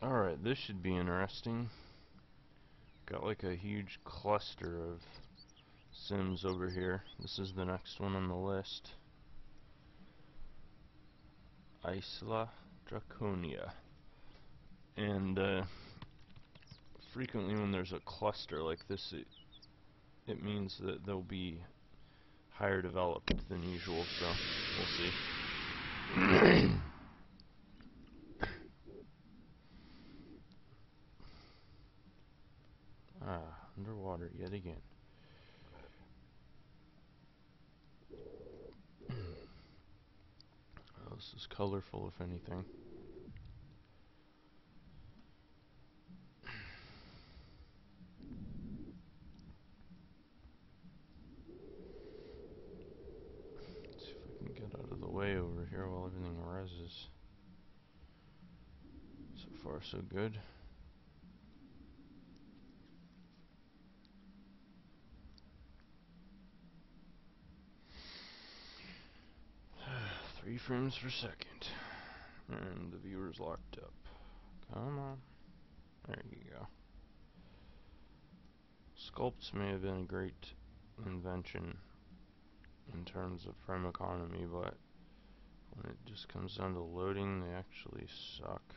Alright, this should be interesting. Got like a huge cluster of sims over here. This is the next one on the list. Isla Draconia. And frequently when there's a cluster like this, it means that they'll be higher developed than usual, so we'll see. Underwater yet again. Oh, this is colorful, if anything. Let's see if I can get out of the way over here while everything reses. So far, so good. Three frames per second. And the viewer's locked up. Come on. There you go. Sculpts may have been a great invention in terms of frame economy, but when it just comes down to loading, they actually suck.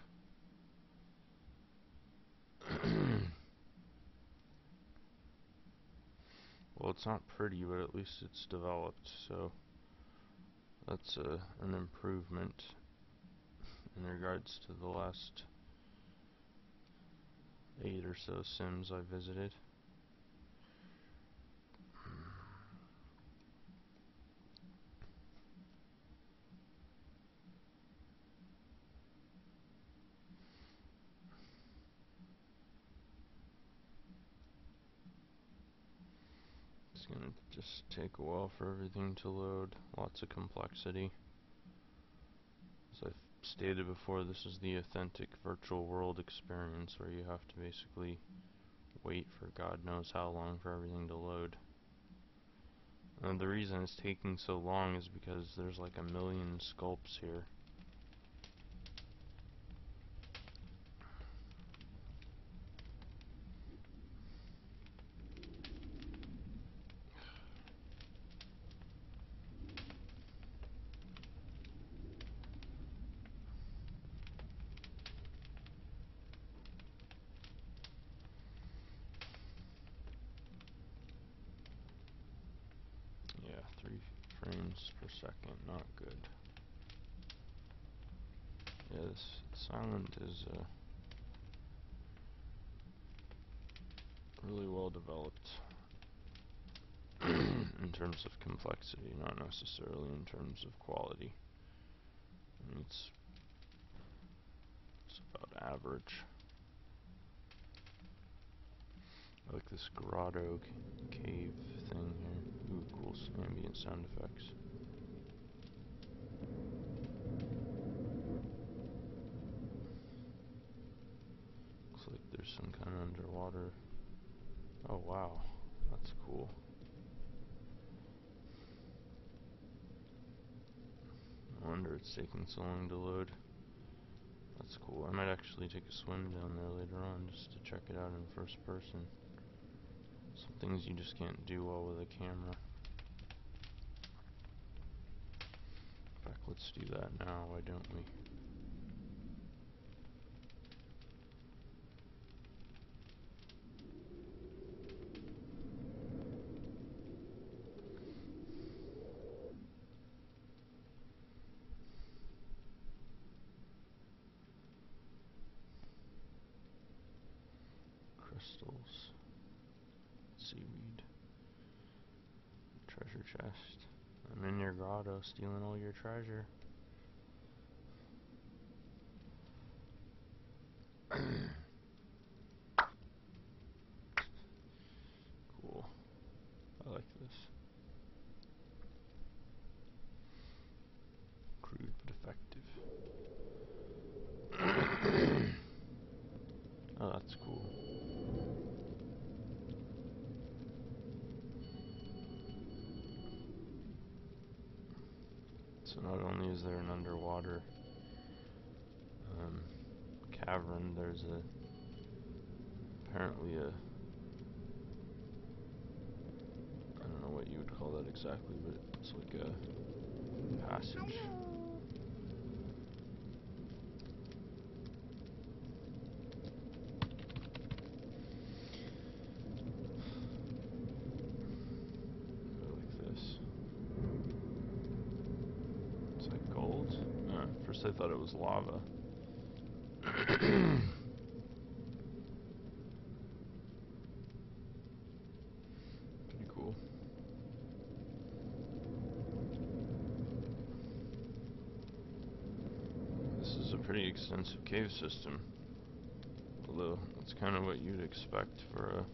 Well, it's not pretty, but at least it's developed, so that's an improvement in regards to the last 8 or so sims I visited. It's gonna just take a while for everything to load. Lots of complexity. As I've stated before, this is the authentic virtual world experience where you have to basically wait for God knows how long for everything to load. And the reason it's taking so long is because there's like 1,000,000 sculpts here. Yeah, 3 frames per second, not good. Yeah, this Silent is really well developed in terms of complexity, not necessarily in terms of quality. I mean, it's about average. I like this grotto cave thing here. Ooh, cool ambient sound effects. Looks like there's some kind of underwater. Oh wow, that's cool. No wonder it's taking so long to load. That's cool. I might actually take a swim down there later on just to check it out in first person. Some things you just can't do well with a camera. In fact, let's do that now, why don't we? Crystals. Seaweed. Treasure chest. I'm in your grotto stealing all your treasure. Cool. I like this. Crude but effective. Oh, that's cool. So not only is there an underwater cavern, there's apparently a, I don't know what you would call that exactly, but it's like a passage. Like this. It's like gold? First I thought it was lava. Pretty cool. This is a pretty extensive cave system. Although, it's kind of what you'd expect for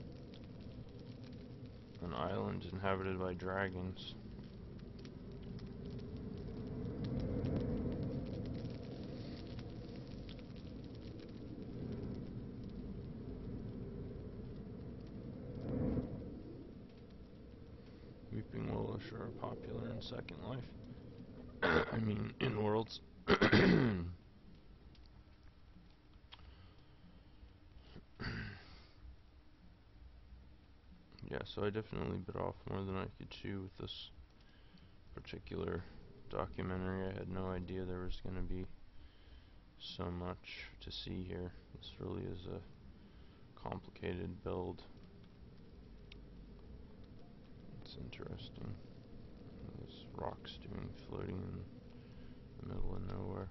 an island inhabited by dragons. Weeping Willows are popular in Second Life. I mean, InWorldz. Yeah, so I definitely bit off more than I could chew with this particular documentary. I had no idea there was going to be so much to see here. This really is a complicated build. It's interesting. There's rocks floating in the middle of nowhere.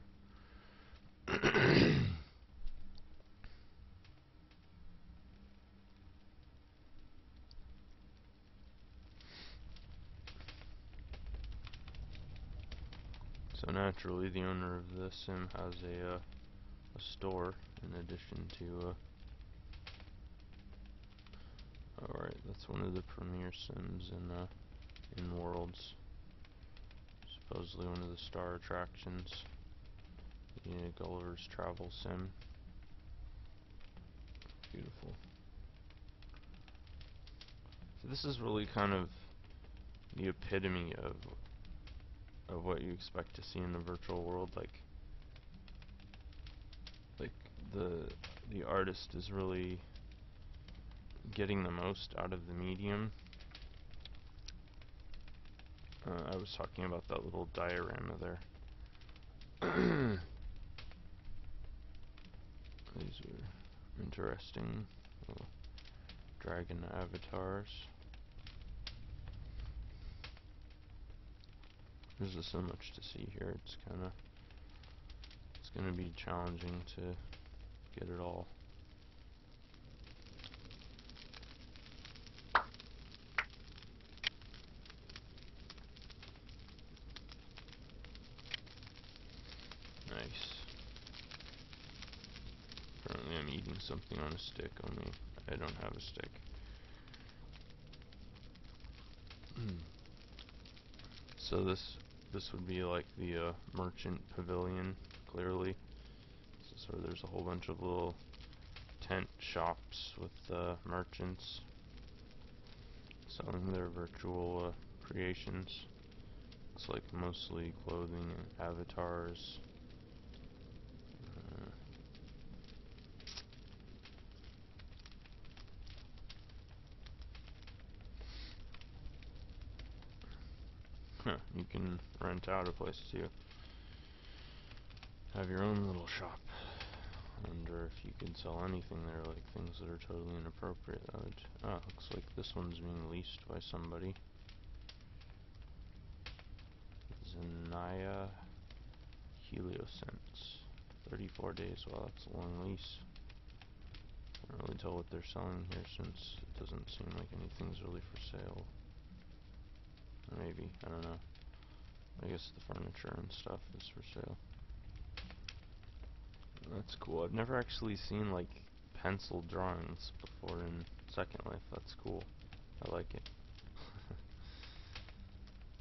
So naturally, the owner of the sim has a store in addition to. Alright, that's one of the premier sims in InWorldz. Supposedly one of the star attractions. Yeah, Gulliver's Travel Sim. Beautiful. So this is really kind of the epitome of what you expect to see in the virtual world. Like the artist is really getting the most out of the medium. I was talking about that little diorama there. These are interesting little dragon avatars. There's just so much to see here. It's gonna be challenging to get it all. Nice. Apparently I'm eating something on a stick, only I don't have a stick. So this would be like the merchant pavilion, clearly. So there's a whole bunch of little tent shops with merchants selling their virtual creations. Looks like mostly clothing and avatars. You can rent out a place to have your own little shop. I wonder if you could sell anything there, like things that are totally inappropriate. Looks like this one's being leased by somebody. Zanaya Heliosense. 34 days. Well, that's a long lease. Can't really tell what they're selling here since it doesn't seem like anything's really for sale. Or maybe, I don't know. I guess the furniture and stuff is for sale. That's cool. I've never actually seen like pencil drawings before in Second Life. That's cool. I like it.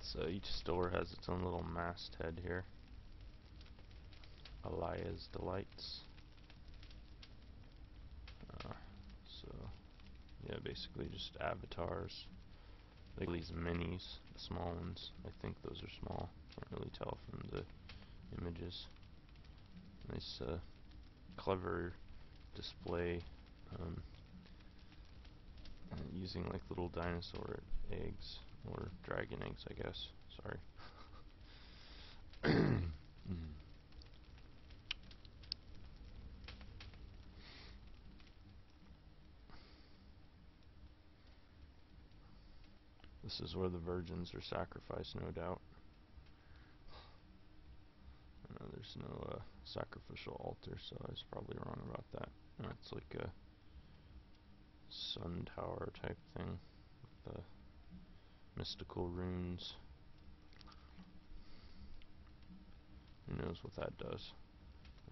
So each store has its own little masthead here. Elias Delights. So yeah, basically just avatars. Like these minis, the small ones. I think those are small. Can't really tell from the images. Nice clever display, um, using like little dinosaur eggs, or dragon eggs, I guess. Sorry. This is where the virgins are sacrificed, no doubt. No, there's no sacrificial altar, so I was probably wrong about that. That's like a sun tower type thing with the mystical runes. Who knows what that does?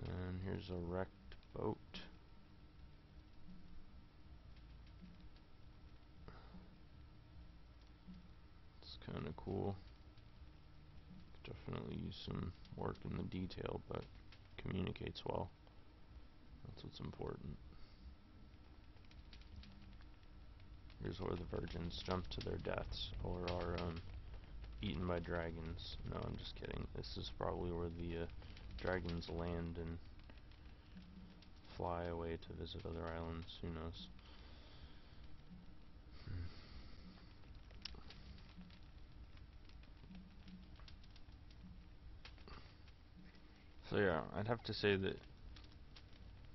And here's a wrecked boat. It's kind of cool. Could definitely use some work in the detail, but communicates well. That's what's important. Here's where the virgins jump to their deaths, or are eaten by dragons. No, I'm just kidding. This is probably where the dragons land and fly away to visit other islands. Who knows? So yeah, I'd have to say that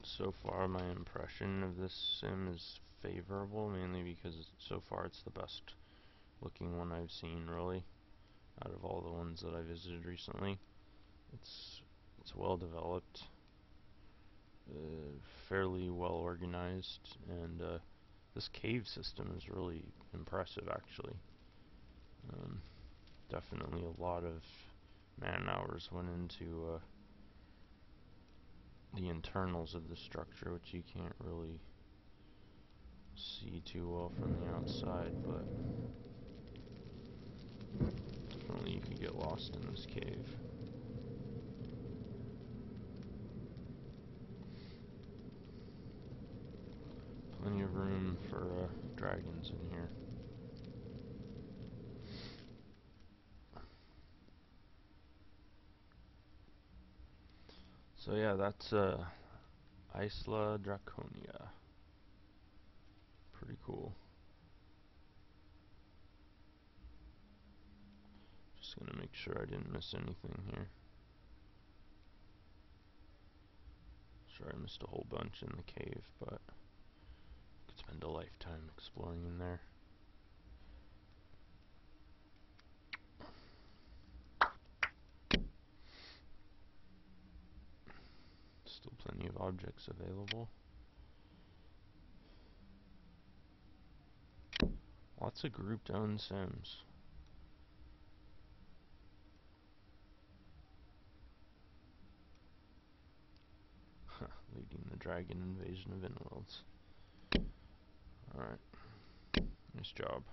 so far my impression of this sim is favorable, mainly because so far it's the best looking one I've seen, really, out of all the ones that I visited recently. It's well developed, fairly well organized, and this cave system is really impressive, actually. Definitely a lot of man hours went into the internals of the structure, which you can't really see too well from the outside, but definitely you could get lost in this cave. Plenty of room for dragons in here. So yeah, that's Isla Draconia. Pretty cool. Just gonna make sure I didn't miss anything here. Sure, I missed a whole bunch in the cave, but could spend a lifetime exploring in there. Still plenty of objects available. Lots of grouped owned sims. Leading the dragon invasion of InWorldz. Alright. Nice job.